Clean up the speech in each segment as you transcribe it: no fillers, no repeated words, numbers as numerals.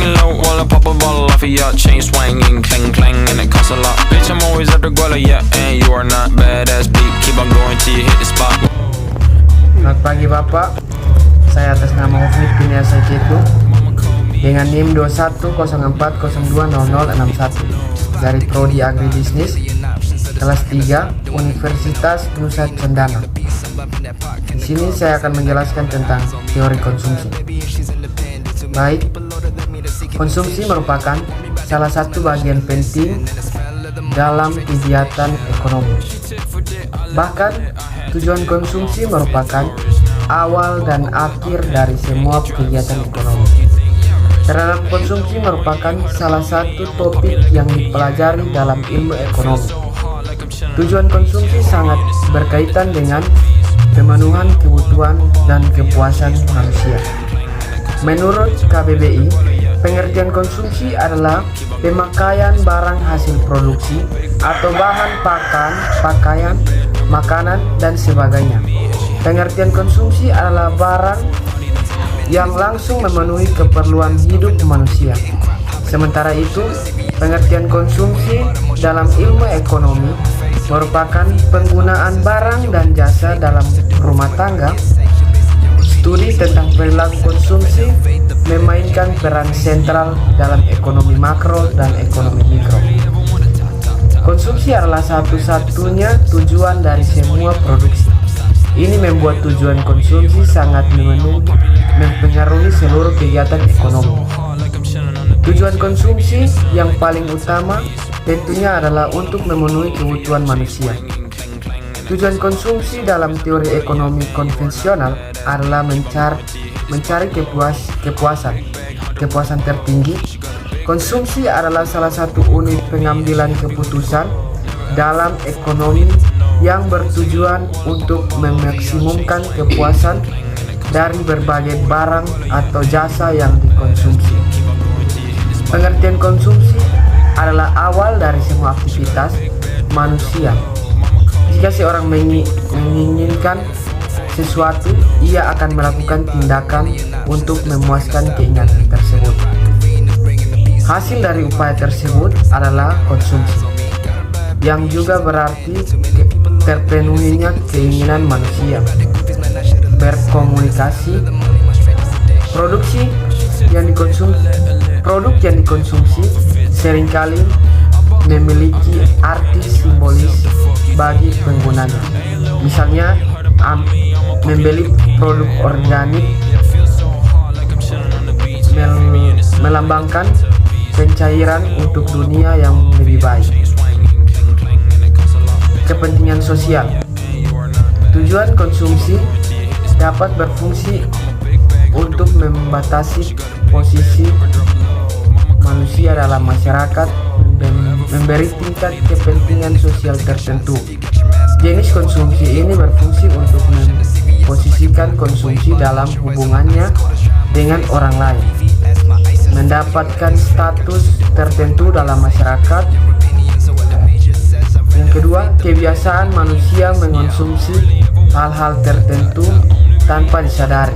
low while I pop a bottle off of your chain swinging, clang clang, and it costs a lot. Bitch, I'm always at the guala, yeah, and you are not badass beat. Keep on going till you hit the spot. Selamat pagi Bapak, saya atas nama Hufid bin Yasir Citu dengan NIM 2104020061 dari Prodi Agribisnis kelas 3 Universitas Nusa Cendana. Di sini saya akan menjelaskan tentang teori konsumsi. Baik, konsumsi merupakan salah satu bagian penting dalam kegiatan ekonomi. Bahkan, tujuan konsumsi merupakan awal dan akhir dari semua kegiatan ekonomi. Terhadap konsumsi merupakan salah satu topik yang dipelajari dalam ilmu ekonomi. Tujuan konsumsi sangat berkaitan dengan pemenuhan kebutuhan dan kepuasan manusia. Menurut KBBI, pengertian konsumsi adalah pemakaian barang hasil produksi atau bahan pakaian, makanan, dan sebagainya. Pengertian konsumsi adalah barang yang langsung memenuhi keperluan hidup manusia. Sementara itu, pengertian konsumsi dalam ilmu ekonomi merupakan penggunaan barang dan jasa dalam rumah tangga. Studi tentang perilaku konsumsi memainkan peran sentral dalam ekonomi makro dan ekonomi mikro. Konsumsi adalah satu-satunya tujuan dari semua produksi. Ini membuat tujuan konsumsi sangat mempengaruhi seluruh kegiatan ekonomi. Tujuan konsumsi yang paling utama tentunya adalah untuk memenuhi kebutuhan manusia. Tujuan konsumsi dalam teori ekonomi konvensional adalah mencari kepuasan tertinggi. Konsumsi adalah salah satu unit pengambilan keputusan dalam ekonomi yang bertujuan untuk memaksimumkan kepuasan dari berbagai barang atau jasa yang dikonsumsi. Pengertian konsumsi adalah awal dari semua aktivitas manusia. Jika seorang menginginkan sesuatu, ia akan melakukan tindakan untuk memuaskan keinginan tersebut. Hasil dari upaya tersebut adalah konsumsi, yang juga berarti terpenuhinya keinginan manusia berkomunikasi. Produk yang dikonsumsi seringkali memiliki arti simbolis bagi penggunanya. Misalnya, membeli produk organik melambangkan pencairan untuk dunia yang lebih baik. Kepentingan sosial. Tujuan konsumsi dapat berfungsi untuk membatasi posisi manusia dalam masyarakat, memberi tingkat kepentingan sosial tertentu. Jenis konsumsi ini berfungsi untuk memposisikan konsumsi dalam hubungannya dengan orang lain, mendapatkan status tertentu dalam masyarakat. Yang kedua, kebiasaan manusia mengonsumsi hal-hal tertentu tanpa disadari.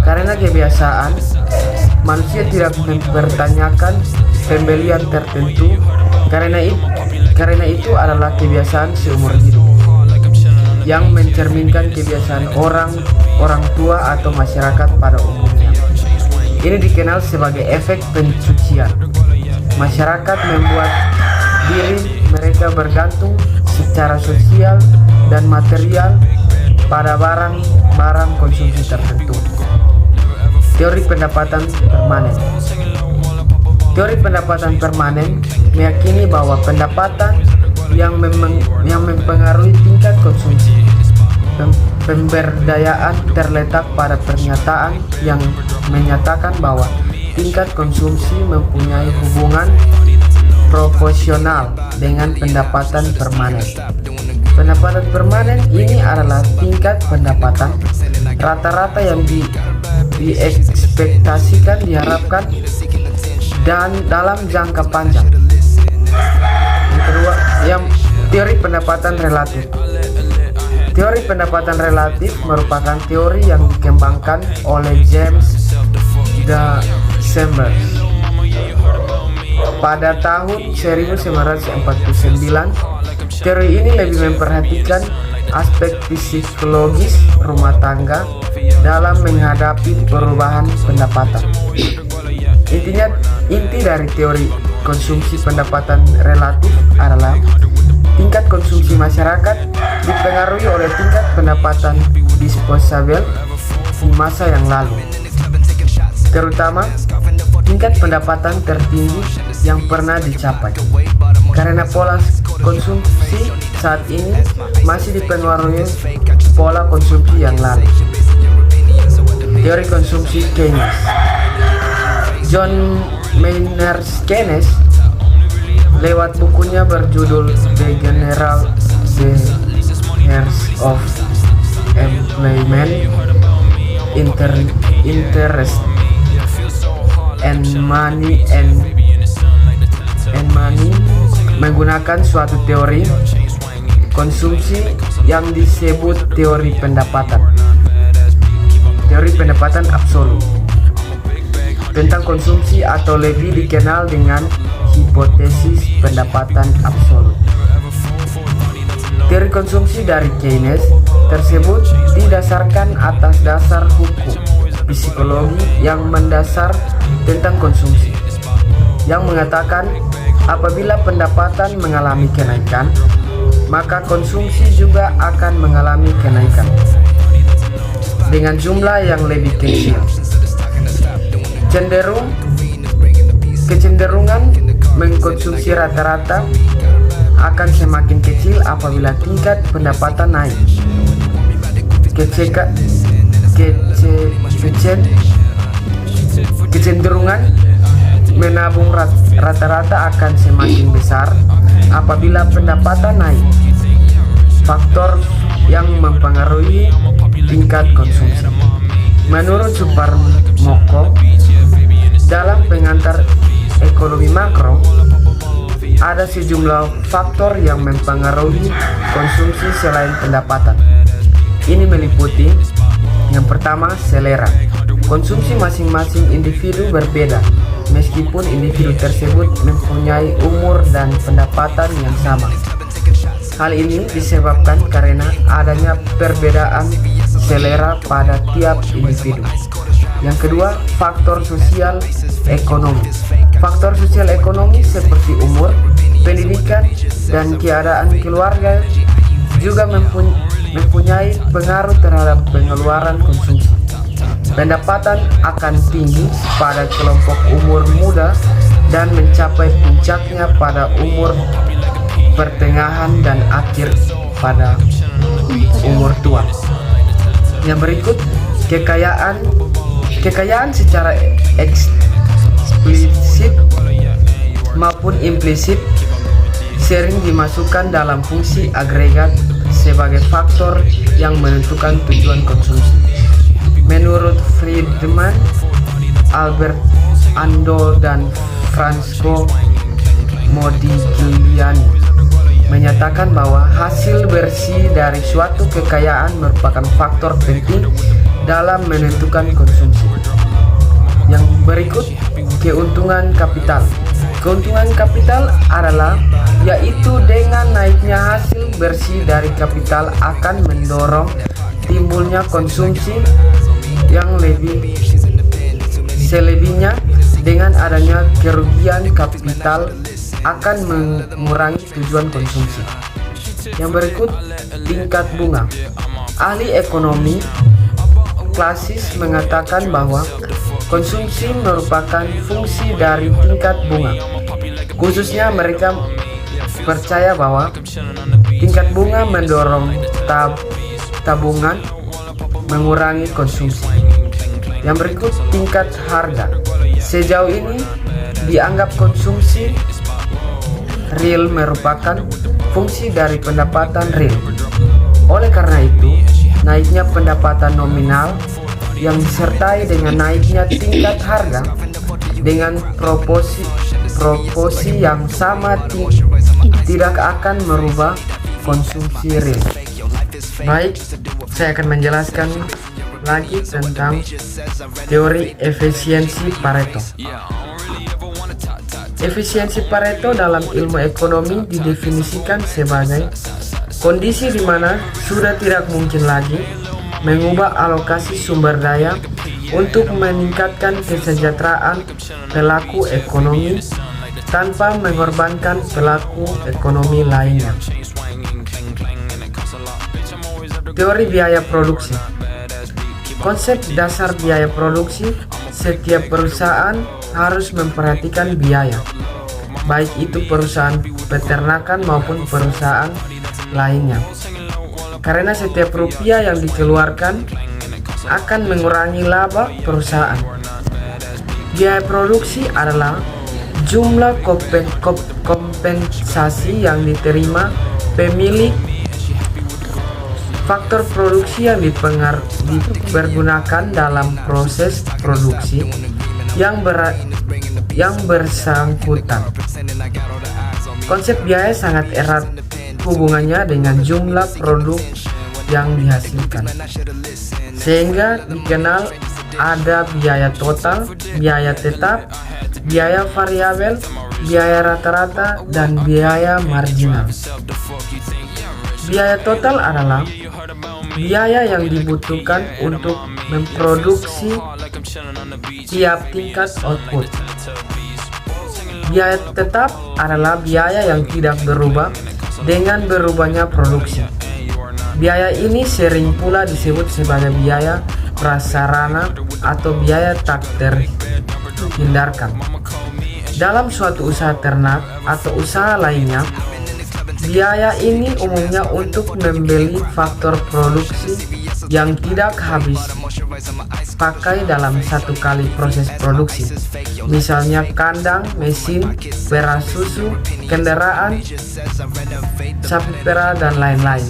Karena kebiasaan, manusia tidak mempertanyakan pembelian tertentu. Karena itu adalah kebiasaan seumur hidup yang mencerminkan kebiasaan orang tua atau masyarakat pada umumnya. Ini dikenal sebagai efek pencucian. Masyarakat membuat diri mereka bergantung secara sosial dan material pada barang-barang konsumsi tertentu. Teori pendapatan permanen. Teori pendapatan permanen meyakini bahwa pendapatan yang mempengaruhi tingkat konsumsi. Pemberdayaan terletak pada pernyataan yang menyatakan bahwa tingkat konsumsi mempunyai hubungan proporsional dengan pendapatan permanen. Pendapatan permanen ini adalah tingkat pendapatan rata-rata yang diekspektasikan, diharapkan, dan dalam jangka panjang. Yang kedua, teori pendapatan relatif. Teori pendapatan relatif merupakan teori yang dikembangkan oleh James D. Chambers Pada tahun 1949, teori ini lebih memperhatikan aspek psikologis rumah tangga dalam menghadapi perubahan pendapatan. Inti dari teori konsumsi pendapatan relatif adalah tingkat konsumsi masyarakat dipengaruhi oleh tingkat pendapatan disposable di masa yang lalu, terutama tingkat pendapatan tertinggi yang pernah dicapai, karena pola konsumsi saat ini masih dipengaruhi pola konsumsi yang lalu. Teori konsumsi Keynes. John Maynard Keynes lewat bukunya berjudul The General Affairs of Employment, Interest and Money menggunakan suatu teori konsumsi yang disebut teori pendapatan absolut tentang konsumsi, atau lebih dikenal dengan hipotesis pendapatan absolut. Teori konsumsi dari Keynes tersebut didasarkan atas dasar hukum psikologi yang mendasar tentang konsumsi, yang mengatakan apabila pendapatan mengalami kenaikan, maka konsumsi juga akan mengalami kenaikan dengan jumlah yang lebih kecil. Kecenderungan mengkonsumsi rata-rata akan semakin kecil apabila tingkat pendapatan naik. Kecenderungan menabung rata-rata akan semakin besar apabila pendapatan naik. Faktor yang mempengaruhi tingkat konsumsi. Menurut Suparmoko, dalam pengantar ekonomi makro, ada sejumlah faktor yang mempengaruhi konsumsi selain pendapatan. Ini meliputi yang pertama, selera. Konsumsi masing-masing individu berbeda, meskipun individu tersebut mempunyai umur dan pendapatan yang sama. Hal ini disebabkan karena adanya perbedaan selera pada tiap individu. Yang kedua, faktor sosial ekonomi. Faktor sosial ekonomi seperti umur, pendidikan, dan keadaan keluarga juga mempunyai pengaruh terhadap pengeluaran konsumsi. Pendapatan akan tinggi pada kelompok umur muda dan mencapai puncaknya pada umur pertengahan dan akhir pada umur tua. Yang berikut, kekayaan secara eksplisit maupun implisit sering dimasukkan dalam fungsi agregat sebagai faktor yang menentukan tujuan konsumsi. Menurut Friedman, Albert Ando, dan Franco Modigliani menyatakan bahwa hasil bersih dari suatu kekayaan merupakan faktor penting dalam menentukan konsumsi. Yang berikut, keuntungan kapital. Keuntungan kapital adalah yaitu dengan naiknya hasil bersih dari kapital akan mendorong timbulnya konsumsi yang selebihnya dengan adanya kerugian kapital akan mengurangi tujuan konsumsi. Yang berikut, tingkat bunga. Ahli ekonomi klasis mengatakan bahwa konsumsi merupakan fungsi dari tingkat bunga. Khususnya mereka percaya bahwa tingkat bunga mendorong tabungan, mengurangi konsumsi. Yang berikut, tingkat harga. Sejauh ini dianggap konsumsi real merupakan fungsi dari pendapatan real. Oleh karena itu, naiknya pendapatan nominal yang disertai dengan naiknya tingkat harga dengan proporsi yang sama tidak akan merubah konsumsi real. Baik, saya akan menjelaskan lagi tentang teori efisiensi Pareto. Efisiensi Pareto dalam ilmu ekonomi didefinisikan sebagai kondisi di mana sudah tidak mungkin lagi mengubah alokasi sumber daya untuk meningkatkan kesejahteraan pelaku ekonomi tanpa mengorbankan pelaku ekonomi lainnya. Teori biaya produksi. Konsep dasar biaya produksi, setiap perusahaan harus memperhatikan biaya, baik itu perusahaan peternakan maupun perusahaan lainnya, karena setiap rupiah yang dikeluarkan akan mengurangi laba perusahaan. Biaya produksi adalah jumlah kompensasi yang diterima pemilik faktor produksi yang dipergunakan dalam proses produksi yang bersangkutan. Konsep biaya sangat erat hubungannya dengan jumlah produk yang dihasilkan, sehingga dikenal ada biaya total, biaya tetap, biaya variabel, biaya rata-rata, dan biaya marginal. Biaya total adalah biaya yang dibutuhkan untuk memproduksi tiap tingkat output. Biaya tetap adalah biaya yang tidak berubah dengan berubahnya produksi. Biaya ini sering pula disebut sebagai biaya prasarana atau biaya tak terhindarkan. Dalam suatu usaha ternak atau usaha lainnya, biaya ini umumnya untuk membeli faktor produksi yang tidak habis pakai dalam satu kali proses produksi, misalnya kandang, mesin, perah susu, kendaraan, sapi perah, dan lain-lain.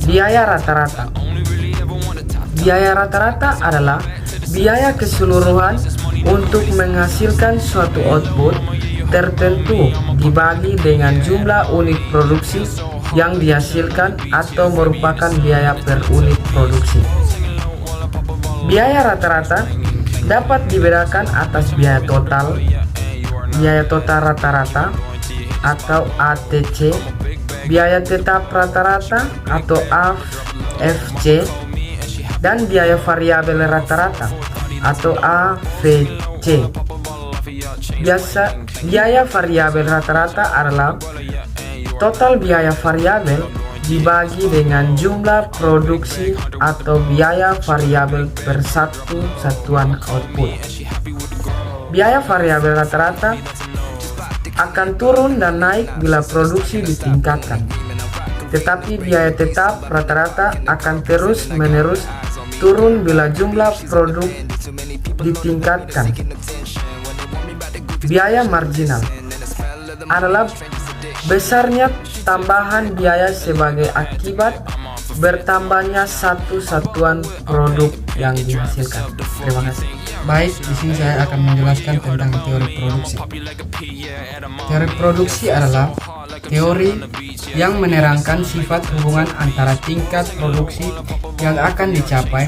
Biaya rata-rata. Biaya rata-rata adalah biaya keseluruhan untuk menghasilkan suatu output tertentu dibagi dengan jumlah unit produksi yang dihasilkan atau merupakan biaya per unit produksi. Biaya rata-rata dapat dibedakan atas biaya total rata-rata atau ATC, biaya tetap rata-rata atau AFC, dan biaya variabel rata-rata atau AVC. Biaya variabel rata-rata adalah total biaya variabel dibagi dengan jumlah produksi atau biaya variabel per satu satuan output. Biaya variabel rata-rata akan turun dan naik bila produksi ditingkatkan, tetapi biaya tetap rata-rata akan terus-menerus turun bila jumlah produk ditingkatkan. Biaya marginal adalah besarnya tambahan biaya sebagai akibat bertambahnya satu satuan produk yang dihasilkan. Terima kasih. Baik, di sini saya akan menjelaskan tentang teori produksi. Teori produksi adalah teori yang menerangkan sifat hubungan antara tingkat produksi yang akan dicapai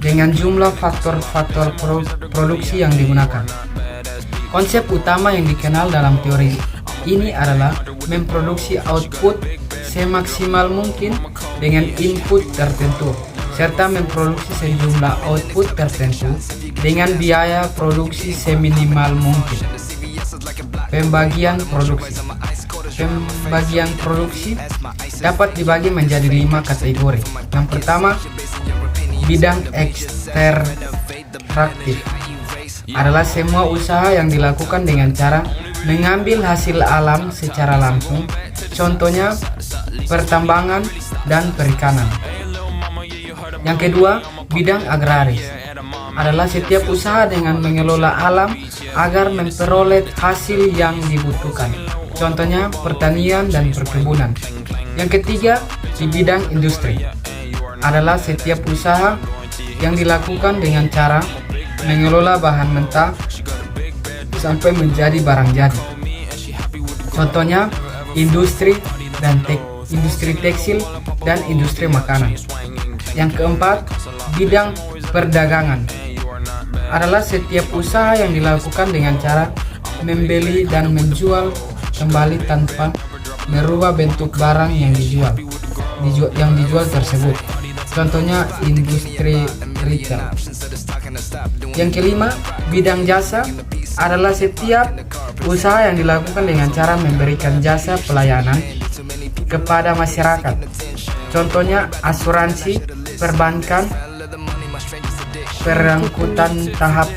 dengan jumlah faktor-faktor produksi yang digunakan. Konsep utama yang dikenal dalam teori ini adalah memproduksi output semaksimal mungkin dengan input tertentu, serta memproduksi sejumlah output tertentu dengan biaya produksi seminimal mungkin. Pembagian produksi dapat dibagi menjadi 5 kategori. Yang pertama, bidang ekstraktif adalah semua usaha yang dilakukan dengan cara mengambil hasil alam secara langsung, contohnya pertambangan dan perikanan. Yang kedua, bidang agraris adalah setiap usaha dengan mengelola alam agar memperoleh hasil yang dibutuhkan, contohnya pertanian dan perkebunan. Yang ketiga, di bidang industri adalah setiap usaha yang dilakukan dengan cara mengelola bahan mentah sampai menjadi barang jadi, contohnya industri tekstil dan industri makanan. Yang keempat, bidang perdagangan adalah setiap usaha yang dilakukan dengan cara membeli dan menjual kembali tanpa merubah bentuk barang yang dijual tersebut. Contohnya industri retail. Yang kelima, bidang jasa adalah setiap usaha yang dilakukan dengan cara memberikan jasa pelayanan kepada masyarakat. Contohnya asuransi, perbankan, perangkutan tahap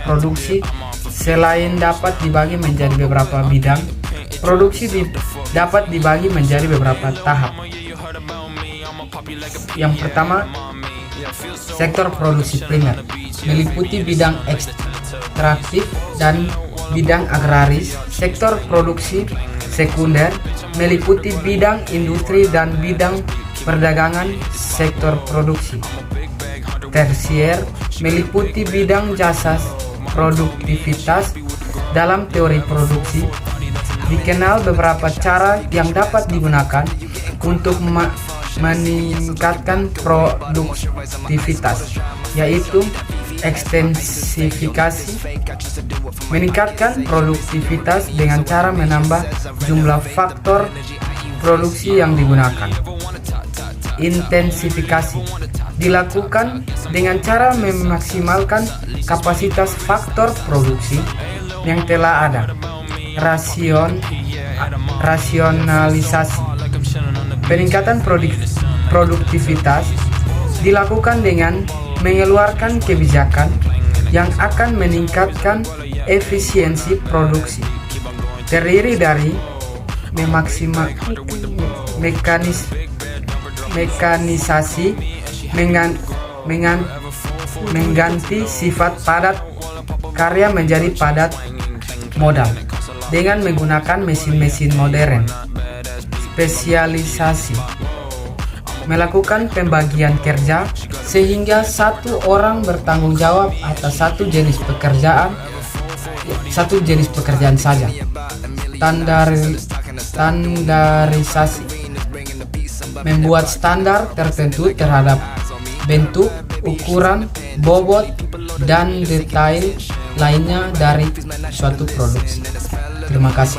produksi. Selain dapat dibagi menjadi beberapa bidang, produksi dapat dibagi menjadi beberapa tahap. Yang pertama, sektor produksi primer meliputi bidang ekstraktif dan bidang agraris. Sektor produksi sekunder meliputi bidang industri dan bidang perdagangan. Sektor produksi tersier meliputi bidang jasa produktivitas. Dalam teori produksi dikenal beberapa cara yang dapat digunakan untuk meningkatkan produktivitas, yaitu ekstensifikasi, meningkatkan produktivitas dengan cara menambah jumlah faktor produksi yang digunakan. Intensifikasi dilakukan dengan cara memaksimalkan kapasitas faktor produksi yang telah ada. Rasionalisasi, peningkatan produktivitas dilakukan dengan mengeluarkan kebijakan yang akan meningkatkan efisiensi produksi, terdiri dari mekanisasi, mengganti sifat padat karya menjadi padat modal dengan menggunakan mesin-mesin modern. Spesialisasi, melakukan pembagian kerja sehingga satu orang bertanggung jawab atas satu jenis pekerjaan saja. Standarisasi, membuat standar tertentu terhadap bentuk, ukuran, bobot, dan detail lainnya dari suatu produksi. Terima kasih.